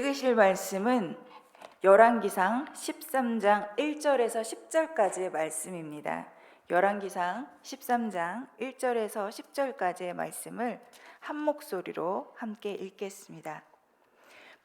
읽으실 말씀은 열왕기상 13장 1절에서 10절까지의 말씀입니다. 열왕기상 13장 1절에서 10절까지의 말씀을 한 목소리로 함께 읽겠습니다.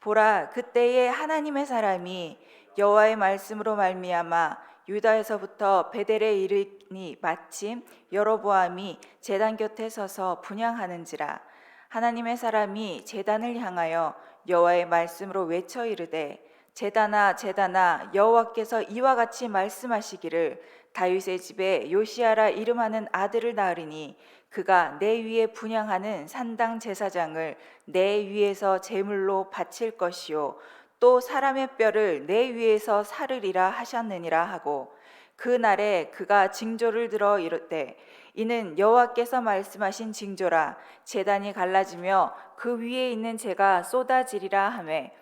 보라, 그때에 하나님의 사람이 여호와의 말씀으로 말미암아 유다에서부터 베델에 이르니 마침 여로보암이 제단 곁에 서서 분향하는지라. 하나님의 사람이 제단을 향하여 여호와의 말씀으로 외쳐 이르되, 제단아 제단아, 여호와께서 이와 같이 말씀하시기를 다윗의 집에 요시야라 이름하는 아들을 낳으리니 그가 내 위에 분향하는 산당 제사장을 내 위에서 제물로 바칠 것이요 또 사람의 뼈를 내 위에서 사르리라 하셨느니라 하고, 그 날에 그가 징조를 들어 이르되, 이는 여호와께서 말씀하신 징조라. 제단이 갈라지며 그 위에 있는 재가 쏟아지리라 하매,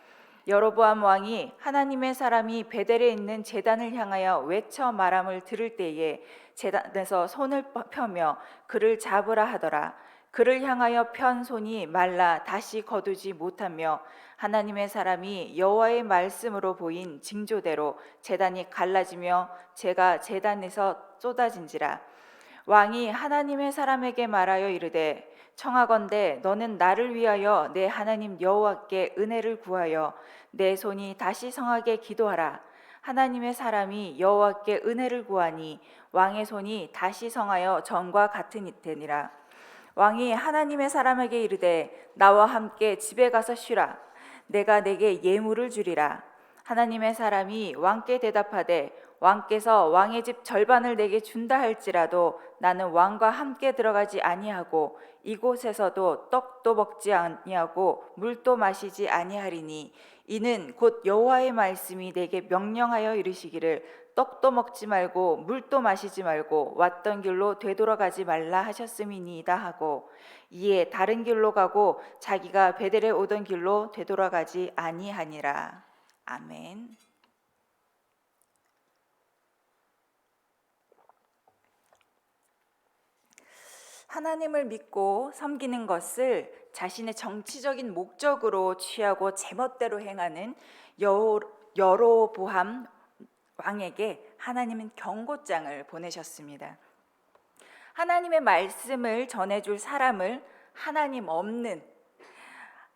여로보암 왕이 하나님의 사람이 베델에 있는 제단을 향하여 외쳐 말함을 들을 때에 제단에서 손을 펴며 그를 잡으라 하더라. 그를 향하여 편 손이 말라 다시 거두지 못하며 하나님의 사람이 여호와의 말씀으로 보인 징조대로 제단이 갈라지며 재가 제단에서 쏟아진지라. 왕이 하나님의 사람에게 말하여 이르되, 청하건대 너는 나를 위하여 내 하나님 여호와께 은혜를 구하여 내 손이 다시 성하게 기도하라. 하나님의 사람이 여호와께 은혜를 구하니 왕의 손이 다시 성하여 전과 같은 이때니라. 왕이 하나님의 사람에게 이르되, 나와 함께 집에 가서 쉬라. 내가 내게 예물을 주리라. 하나님의 사람이 왕께 대답하되, 왕께서 왕의 집 절반을 내게 준다 할지라도 나는 왕과 함께 들어가지 아니하고 이곳에서도 떡도 먹지 아니하고 물도 마시지 아니하리니, 이는 곧 여호와의 말씀이 내게 명령하여 이르시기를 떡도 먹지 말고 물도 마시지 말고 왔던 길로 되돌아가지 말라 하셨음이니이다 하고, 이에 다른 길로 가고 자기가 베델에 오던 길로 되돌아가지 아니하니라. 아멘. 하나님을 믿고 섬기는 것을 자신의 정치적인 목적으로 취하고 제멋대로 행하는 여로보암 왕에게 하나님은 경고장을 보내셨습니다. 하나님의 말씀을 전해줄 사람을 하나님 없는,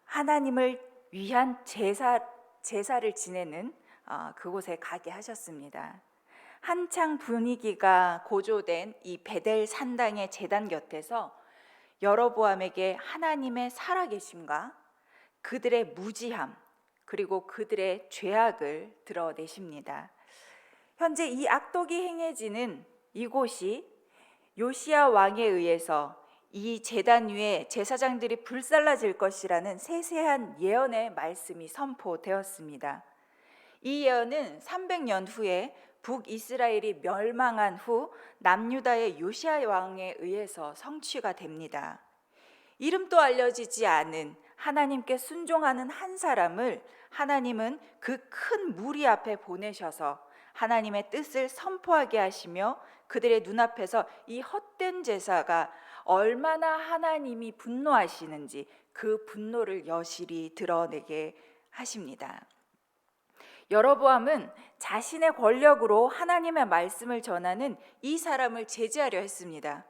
하나님을 위한 제사를 지내는 그곳에 가게 하셨습니다. 한창 분위기가 고조된 이 베델 산당의 제단 곁에서 여로보암에게 하나님의 살아계심과 그들의 무지함, 그리고 그들의 죄악을 드러내십니다. 현재 이 악독이 행해지는 이곳이 요시야 왕에 의해서 이 제단 위에 제사장들이 불살라질 것이라는 세세한 예언의 말씀이 선포되었습니다. 이 예언은 300년 후에 북이스라엘이 멸망한 후 남유다의 요시야 왕에 의해서 성취가 됩니다. 이름도 알려지지 않은 하나님께 순종하는 한 사람을 하나님은 그 큰 무리 앞에 보내셔서 하나님의 뜻을 선포하게 하시며, 그들의 눈앞에서 이 헛된 제사가 얼마나 하나님이 분노하시는지 그 분노를 여실히 드러내게 하십니다. 여로보암은 자신의 권력으로 하나님의 말씀을 전하는 이 사람을 제지하려 했습니다.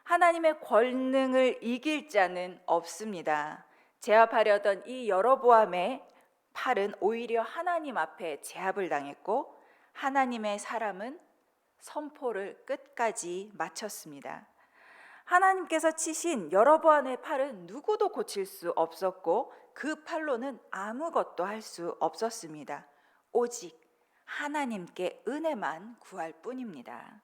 하나님의 권능을 이길 자는 없습니다. 제압하려던 이 여로보암의 팔은 오히려 하나님 앞에 제압을 당했고, 하나님의 사람은 선포를 끝까지 마쳤습니다. 하나님께서 치신 여로보암의 팔은 누구도 고칠 수 없었고 그 팔로는 아무것도 할 수 없었습니다. 오직 하나님께 은혜만 구할 뿐입니다.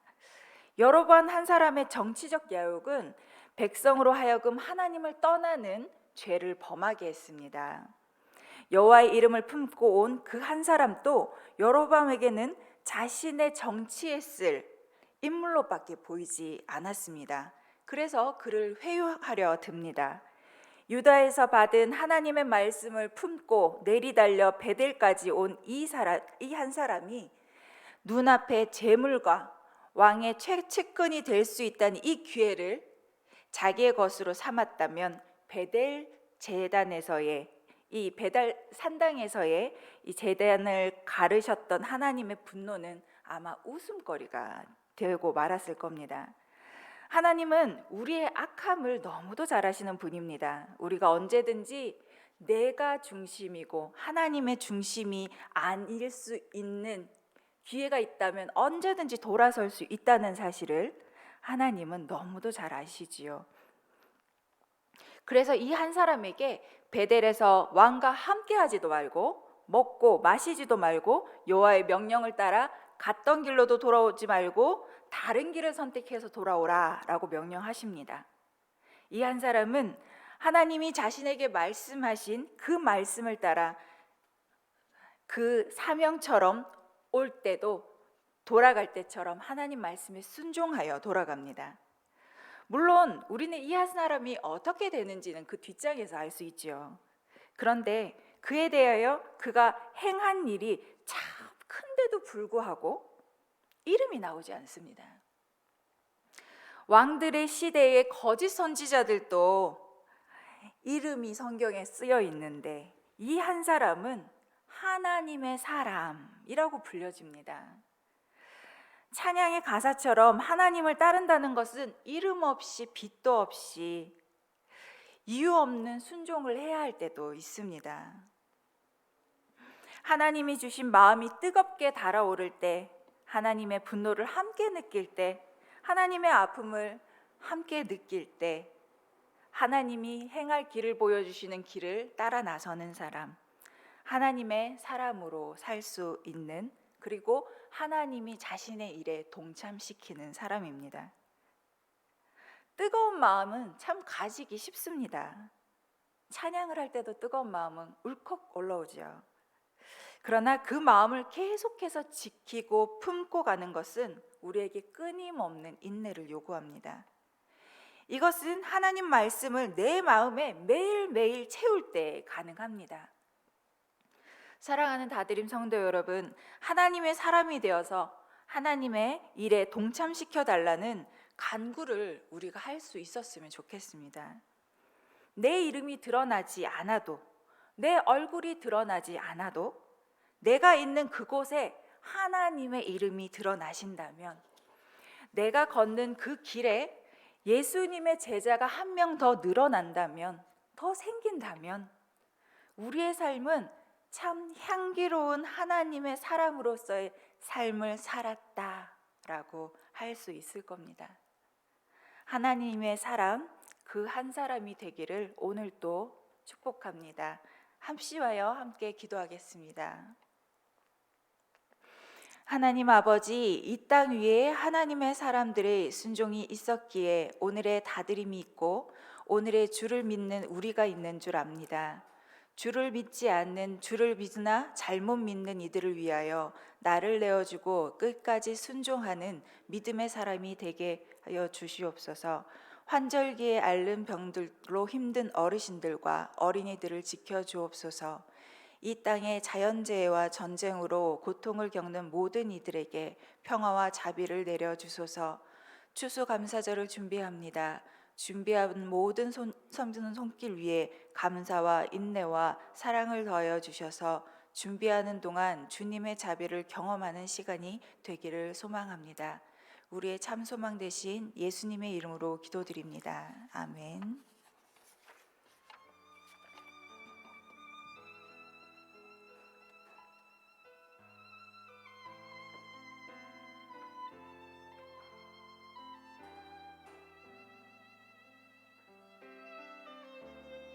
여로보암 한 사람의 정치적 야욕은 백성으로 하여금 하나님을 떠나는 죄를 범하게 했습니다. 여호와의 이름을 품고 온 그 한 사람도 여로보암에게는 자신의 정치에 쓸 인물로밖에 보이지 않았습니다. 그래서 그를 회유하려 듭니다. 유다에서 받은 하나님의 말씀을 품고 내리달려 베델까지 온 이 한 사람이 눈앞에 재물과 왕의 최측근이 될 수 있다는 이 기회를 자기의 것으로 삼았다면 베델 제단에서의 이 베달 산당에서의 이 제단을 가르셨던 하나님의 분노는 아마 웃음거리가 되고 말았을 겁니다. 하나님은 우리의 악함을 너무도 잘 아시는 분입니다. 우리가 언제든지 내가 중심이고 하나님의 중심이 아닐 수 있는 기회가 있다면 언제든지 돌아설 수 있다는 사실을 하나님은 너무도 잘 아시지요. 그래서 이 한 사람에게 베델에서 왕과 함께 하지도 말고 먹고 마시지도 말고 여호와의 명령을 따라 갔던 길로도 돌아오지 말고 다른 길을 선택해서 돌아오라 라고 명령하십니다. 이 한 사람은 하나님이 자신에게 말씀하신 그 말씀을 따라 그 사명처럼 올 때도 돌아갈 때처럼 하나님 말씀에 순종하여 돌아갑니다. 물론 우리는 이 한 사람이 어떻게 되는지는 그 뒷장에서 알 수 있지요. 그런데 그에 대하여 그가 행한 일이 참 큰데도 불구하고 이름이 나오지 않습니다. 왕들의 시대의 거짓 선지자들도 이름이 성경에 쓰여 있는데 이 한 사람은 하나님의 사람이라고 불려집니다. 찬양의 가사처럼 하나님을 따른다는 것은 이름 없이 빚도 없이 이유 없는 순종을 해야 할 때도 있습니다. 하나님이 주신 마음이 뜨겁게 달아오를 때, 하나님의 분노를 함께 느낄 때, 하나님의 아픔을 함께 느낄 때, 하나님이 행할 길을 보여주시는 길을 따라 나서는 사람, 하나님의 사람으로 살 수 있는, 그리고 하나님이 자신의 일에 동참시키는 사람입니다. 뜨거운 마음은 참 가지기 쉽습니다. 찬양을 할 때도 뜨거운 마음은 울컥 올라오죠. 그러나 그 마음을 계속해서 지키고 품고 가는 것은 우리에게 끊임없는 인내를 요구합니다. 이것은 하나님 말씀을 내 마음에 매일매일 채울 때 가능합니다. 사랑하는 다드림 성도 여러분, 하나님의 사람이 되어서 하나님의 일에 동참시켜 달라는 간구를 우리가 할 수 있었으면 좋겠습니다. 내 이름이 드러나지 않아도, 내 얼굴이 드러나지 않아도 내가 있는 그곳에 하나님의 이름이 드러나신다면, 내가 걷는 그 길에 예수님의 제자가 한 명 더 늘어난다면, 더 생긴다면 우리의 삶은 참 향기로운 하나님의 사람으로서의 삶을 살았다라고 할 수 있을 겁니다. 하나님의 사람, 그 한 사람이 되기를 오늘 또 축복합니다. 합심하여 함께 기도하겠습니다. 하나님 아버지, 이 땅 위에 하나님의 사람들의 순종이 있었기에 오늘의 다드림이 있고 오늘의 주를 믿는 우리가 있는 줄 압니다. 주를 믿지 않는, 주를 믿으나 잘못 믿는 이들을 위하여 나를 내어주고 끝까지 순종하는 믿음의 사람이 되게 하여 주시옵소서. 환절기에 앓는 병들로 힘든 어르신들과 어린이들을 지켜주옵소서. 이 땅에 자연재해와 전쟁으로 고통을 겪는 모든 이들에게 평화와 자비를 내려주소서. 추수감사절을 준비합니다. 준비한 모든 섬기는 손길 위에 감사와 인내와 사랑을 더하여 주셔서 준비하는 동안 주님의 자비를 경험하는 시간이 되기를 소망합니다. 우리의 참 소망 되신 예수님의 이름으로 기도드립니다. 아멘.